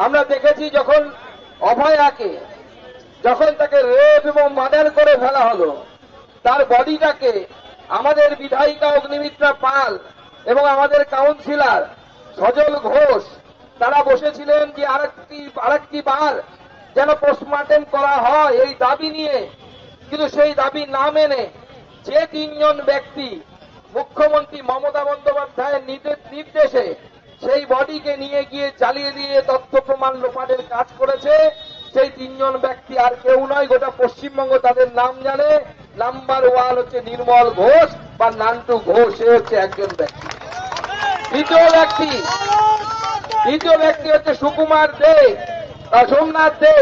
আমরা দেখেছি যখন অভয়াকে যখন তাকে রেপ এবং মার্ডার করে ফেলা হলো, তার বডিটাকে আমাদের বিধায়িকা অগ্নিমিত্রা পাল এবং আমাদের কাউন্সিলর সজল ঘোষ তারা বসেছিলেন যে আরেকটি বার যেন পোস্টমর্টেম করা হয় এই দাবি নিয়ে। কিন্তু সেই দাবি না মেনে যে তিনজন ব্যক্তি মুখ্যমন্ত্রী মমতা বন্দ্যোপাধ্যায়ের নির্দেশে সেই বডিকে নিয়ে গিয়ে জ্বালিয়ে দিয়ে তথ্য প্রমাণ লোপাটের কাজ করেছে, সেই তিনজন ব্যক্তি আর কেউ নয়, গোটা পশ্চিমবঙ্গ তাদের নাম জানে। নাম্বার 1 হচ্ছে নির্মল ঘোষ বা নান্টু ঘোষ, সে হচ্ছে একজন ব্যক্তি। দ্বিতীয় ব্যক্তি হচ্ছে সুকুমার দে, সোমনাথ দে,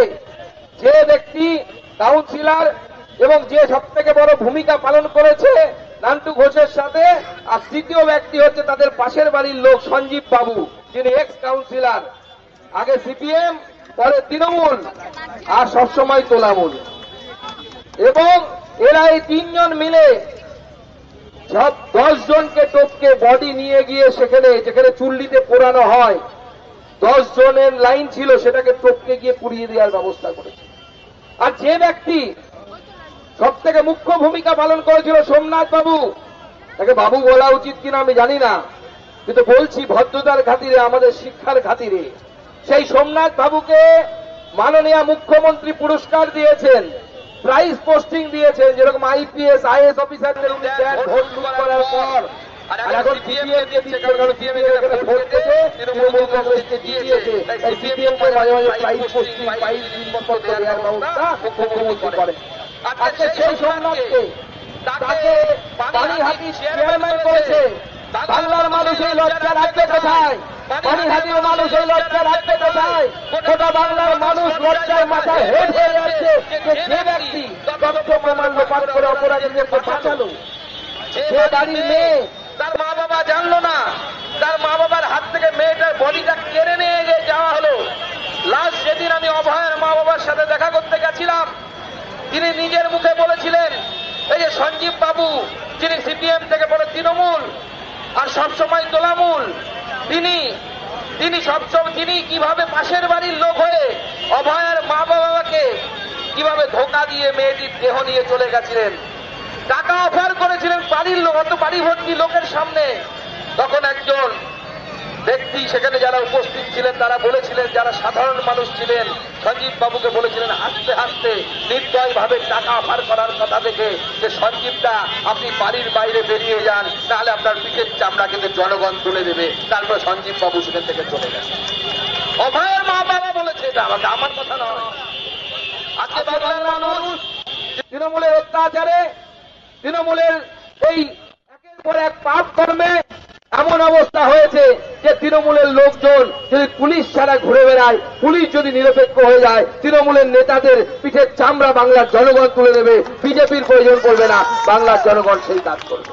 যে ব্যক্তি কাউন্সিলর এবং যে সব থেকে বড় ভূমিকা পালন করেছে নান্টু ঘোষের সাথে। আর তৃতীয় ব্যক্তি হচ্ছে তাদের পাশের বাড়ির লোক সঞ্জীব বাবু, যিনি এক্স কাউন্সিলর, আগে সিপিএম পরে তৃণমূল আর সবসময় তোলামূল। এবং এরা এই তিনজন মিলে সব 10 জনকে টপকে বডি নিয়ে গিয়ে সেখানে যেখানে চুল্লিতে পোড়ানো হয় 10 জনের লাইন ছিল, সেটাকে টপকে গিয়ে পুড়িয়ে দেওয়ার ব্যবস্থা করেছে। আর যে ব্যক্তি সব থেকে মুখ্য ভূমিকা পালন করেছিল সোমনাথ বাবু, তাকে বাবু বলা উচিত কিনা আমি জানি না, কিন্তু বলছি ভদ্রতার খাতিরে, আমাদের শিক্ষার খাতিরে, সেই সোমনাথ বাবুকে মাননীয় মুখ্যমন্ত্রী পুরস্কার দিয়েছেন, প্রাইজ পোস্টিং দিয়েছেন, যেরকম আইপিএস আইএস অফিসারদের উনি দেন ভোট করার পর। আর এখন সিপিএমকে দিচ্ছে, কারণ সিপিএম এখানে ভোট পেতে তৃণমূল কংগ্রেসকে দিয়েছে, তাই সিপিএমকে মাঝে মাঝে প্রাইজ পোস্টিং প্রাইজ জিনিসপত্র দেওয়ার ব্যবস্থা মুখ্যমন্ত্রী করে। আজকে সেই সোমনাথকে তাকে পানিহাটি চেয়ারম্যান করেছে। বাংলার মানুষ এই লজ্জা রাখবে কোথায়? পানিহাটির মানুষ এই লজ্জা রাখবে কোথায়? গোটা বাংলার মানুষ লজ্জায় মাথায় হেড হয়ে যাচ্ছে যে ব্যক্তি তথ্য প্রমাণ লোপাট করে অপরাধীদেরকে বাঁচালো, যে বাড়ির মেয়ে তার মা বাবা জানলো না, তার মা বাবার হাত থেকে মেয়েটার বডিটা কেড়ে নিয়ে গিয়ে যাওয়া হলো। লাস্ট যেদিন আমি অভয়ের মা বাবার সাথে দেখা করতে গেছিলাম, তিনি নিজের মুখে বলেছিলেন, এই যে সঞ্জীব বাবু যিনি সিপিএম থেকে বলে তৃণমূল আর সবসময় তোলামূল, তিনি কিভাবে পাশের বাড়ির লোক হয়ে অভয়ের মা বাবাকে কিভাবে ধোঁকা দিয়ে মেয়েটির দেহ নিয়ে চলে গেছিলেন। টাকা অফার করেছিলেন বাড়ির লোক, অত বাড়ি ভর্তি লোকের সামনে। তখন একজন ব্যক্তি সেখানে যারা উপস্থিত ছিলেন তারা বলেছিলেন, যারা সাধারণ মানুষ ছিলেন, সঞ্জীব বাবুকে বলেছিলেন হাসতে হাসতে নির্দয় ভাবে টাকা অফার করার কথা থেকে, যে সঞ্জীবদা আপনি বাড়ির বাইরে বেরিয়ে যান, তাহলে আপনার পিঠের চামড়া কিন্তু জনগণ তুলে দেবে। তারপরে সঞ্জীব বাবু সেখান থেকে চলে গেছে। অভয়ের মা বাবা বলেছে, এটা আমার কথা নয়। আজকে বাংলার মানুষ তৃণমূলের অত্যাচারে, তৃণমূলের এই একের পর এক পাপ কর্মে এমন অবস্থা হয়েছে যে তৃণমূলের লোকজন যদি পুলিশ ছাড়া ঘুরে বেড়ায়, পুলিশ যদি নিরপেক্ষ হয়ে যায়, তৃণমূলের নেতাদের পিঠের চামড়া বাংলার জনগণ তুলে দেবে। বিজেপির প্রয়োজন পড়বে না, বাংলার জনগণ সেই কাজ করবে।